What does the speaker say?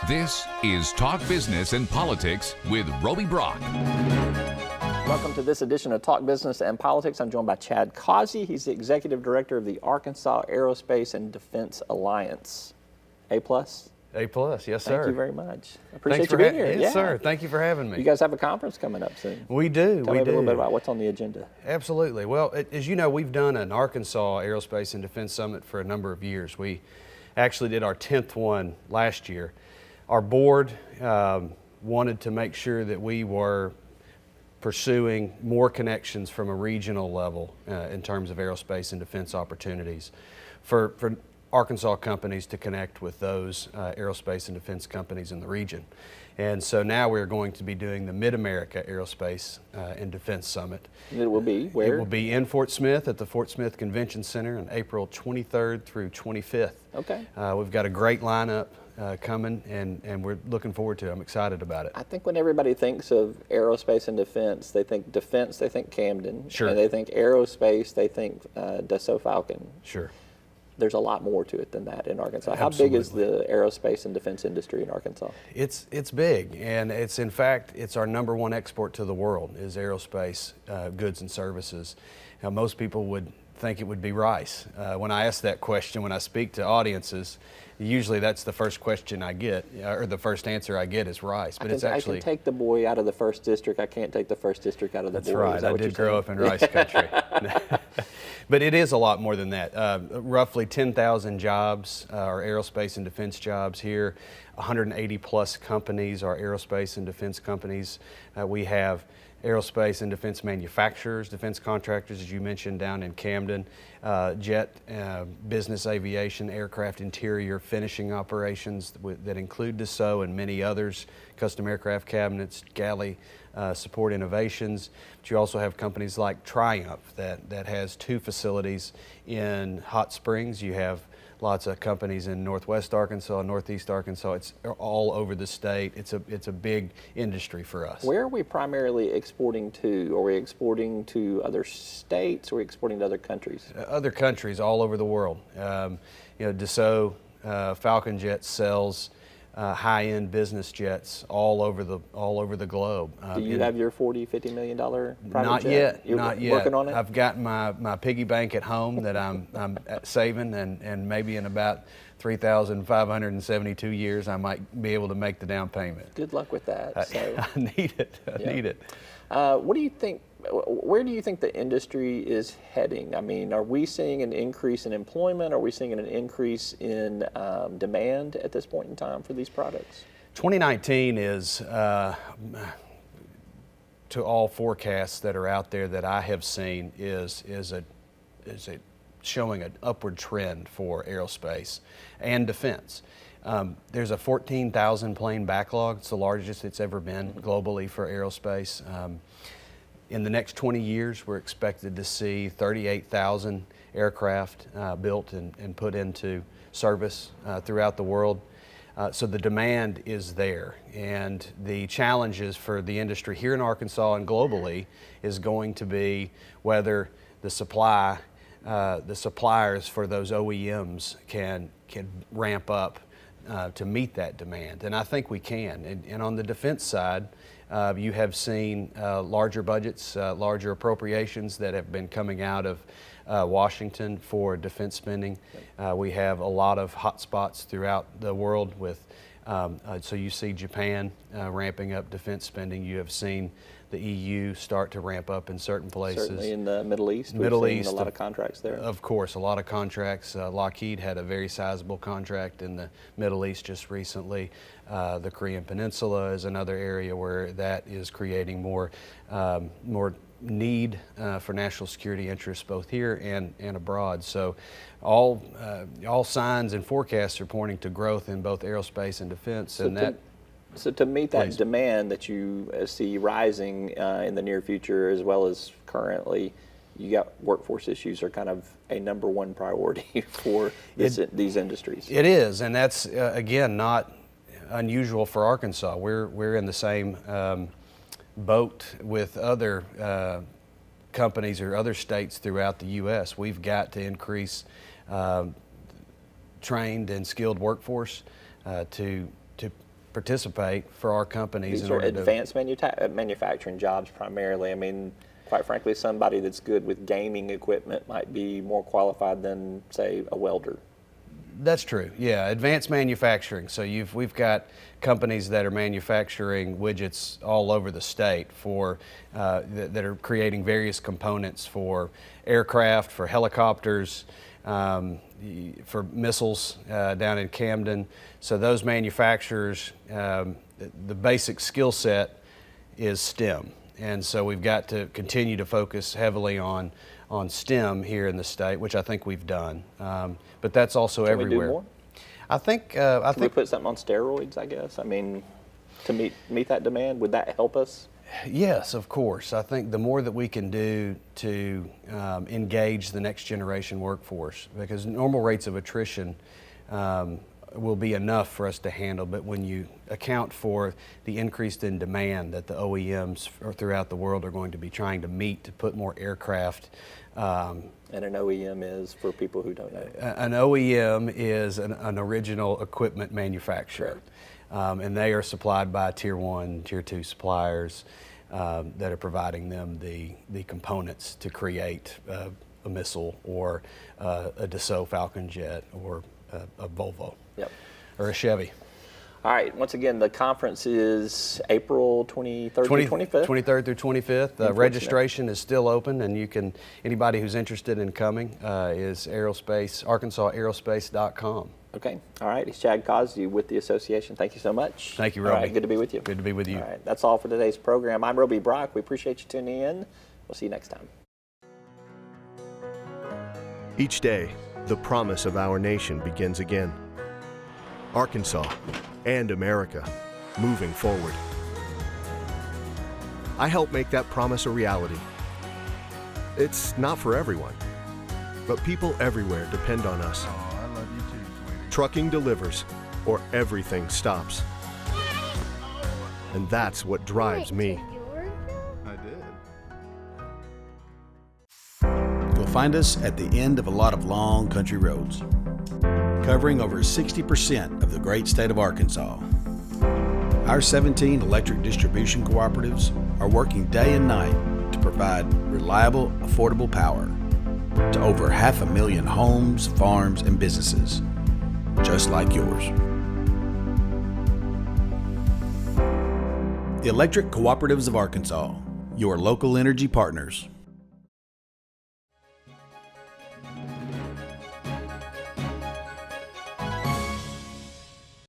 This is Talk Business and Politics with Roby Brock. Welcome to this edition of Talk Business and Politics. I'm joined by Chad Causey. He's the Executive Director of the Arkansas Aerospace and Defense Alliance. A+? A+, yes, sir. Thank you very much. I appreciate you being here. Yes, sir. Thank you for having me. You guys have a conference coming up soon. We do. Tell me a little bit about what's on the agenda. Absolutely. Well, as you know, we've done an Arkansas Aerospace and Defense Summit for a number of years. We actually did our 10th one last year. Our board wanted to make sure that we were pursuing more connections from a regional level in terms of aerospace and defense opportunities for Arkansas companies to connect with those aerospace and defense companies in the region. And so now we're going to be doing the Mid-America Aerospace and Defense Summit. And it will be where? It will be in Fort Smith at the Fort Smith Convention Center on April 23rd through 25th. Okay. We've got a great lineup coming, and we're looking forward to it. I'm excited about it. I think when everybody thinks of aerospace and defense, they think Camden. Sure. And they think aerospace, they think Dassault Falcon. Sure. There's a lot more to it than that in Arkansas. How Absolutely. big is the aerospace and defense industry in Arkansas? It's big, and in fact it's our number one export to the world is aerospace goods and services. Now, most people would think it would be rice. When I ask that question, when I speak to audiences, usually that's the first question I get, or the first answer I get is rice. But I can take the boy out of the first district. I can't take the first district out of the boy. That's right. I did grow up in rice country. But it is a lot more than that. Roughly 10,000 jobs are aerospace and defense jobs here. 180 plus companies are aerospace and defense companies. We have aerospace and defense manufacturers, defense contractors, as you mentioned, down in Camden, jet, business aviation, aircraft interior finishing operations that include Dassault and many others, custom aircraft cabinets, galley support innovations. But you also have companies like Triumph that has two facilities in Hot Springs. You have lots of companies in Northwest Arkansas, Northeast Arkansas. It's all over the state. It's a big industry for us. Where are we primarily exporting to? Are we exporting to other states? Or are we exporting to other countries? Other countries all over the world. Dassault Falcon Jet sells high-end business jets all over the globe. Do you have your $40-50 million private not jet? Yet, You're not yet. Working on it? I've got my piggy bank at home that I'm saving, and maybe in about 3,572 years I might be able to make the down payment. Good luck with that. I need it. I need it. What do you think? Where do you think the industry is heading? I mean, are we seeing an increase in employment? Are we seeing an increase in demand at this point in time for these products? 2019 is, to all forecasts that are out there that I have seen, is showing an upward trend for aerospace and defense. There's a 14,000 plane backlog. It's the largest it's ever been globally for aerospace. In the next 20 years, we're expected to see 38,000 aircraft built and put into service throughout the world. So the demand is there, and the challenges for the industry here in Arkansas and globally is going to be whether the suppliers for those OEMs can ramp up to meet that demand, and I think we can. And on the defense side, you have seen larger budgets, larger appropriations that have been coming out of Washington for defense spending. We have a lot of hot spots throughout the world with, so you see Japan ramping up defense spending. You have seen the EU start to ramp up in certain places. Certainly in the Middle East. Middle We've seen East, a lot of contracts there. Of course, a lot of contracts. Lockheed had a very sizable contract in the Middle East just recently. The Korean Peninsula is another area where that is creating more need for national security interests both here and abroad. So all signs and forecasts are pointing to growth in both aerospace and defense. So to meet that demand that you see rising in the near future as well as currently, you got workforce issues are kind of a number one priority for these industries. It is, and that's again not unusual for Arkansas. We're in the same boat with other companies or other states throughout the U.S. We've got to increase trained and skilled workforce to participate for our companies. These are advanced manufacturing jobs primarily. I mean, quite frankly, somebody that's good with gaming equipment might be more qualified than, say, a welder. That's true. Yeah, advanced manufacturing. So we've got companies that are manufacturing widgets all over the state for that are creating various components for aircraft, for helicopters, for missiles down in Camden. So those manufacturers, the basic skill set is STEM. And so we've got to continue to focus heavily on STEM here in the state, which I think we've done. But that's also Can everywhere. we do more? I think Can we put something on steroids, I guess? I mean, to meet that demand, would that help us? Yes, of course. I think the more that we can do to engage the next generation workforce, because normal rates of attrition will be enough for us to handle, but when you account for the increase in demand that the OEMs throughout the world are going to be trying to meet to put more aircraft. And an OEM is, for people who don't know? An OEM is an original equipment manufacturer. And they are supplied by Tier 1, Tier 2 suppliers that are providing them the components to create a missile or a Dassault Falcon jet or a Volvo. Yep. Or a Chevy. All right, once again, the conference is April 23rd through 25th? 23rd through 25th. Registration is still open, and anybody who's interested in coming is ArkansasAerospace.com. Okay, all right. It's Chad Causey with the association. Thank you so much. Thank you, Roby. All right, good to be with you. Good to be with you. All right, that's all for today's program. I'm Roby Brock. We appreciate you tuning in. We'll see you next time. Each day, the promise of our nation begins again. Arkansas and America, moving forward. I help make that promise a reality. It's not for everyone, but people everywhere depend on us. Oh, I love you too, sweetie. Trucking delivers, or everything stops. And that's what drives me. I did. You'll find us at the end of a lot of long country roads, covering over 60% of the great state of Arkansas. Our 17 electric distribution cooperatives are working day and night to provide reliable, affordable power to over 500,000 homes, farms, and businesses, just like yours. The Electric Cooperatives of Arkansas, your local energy partners.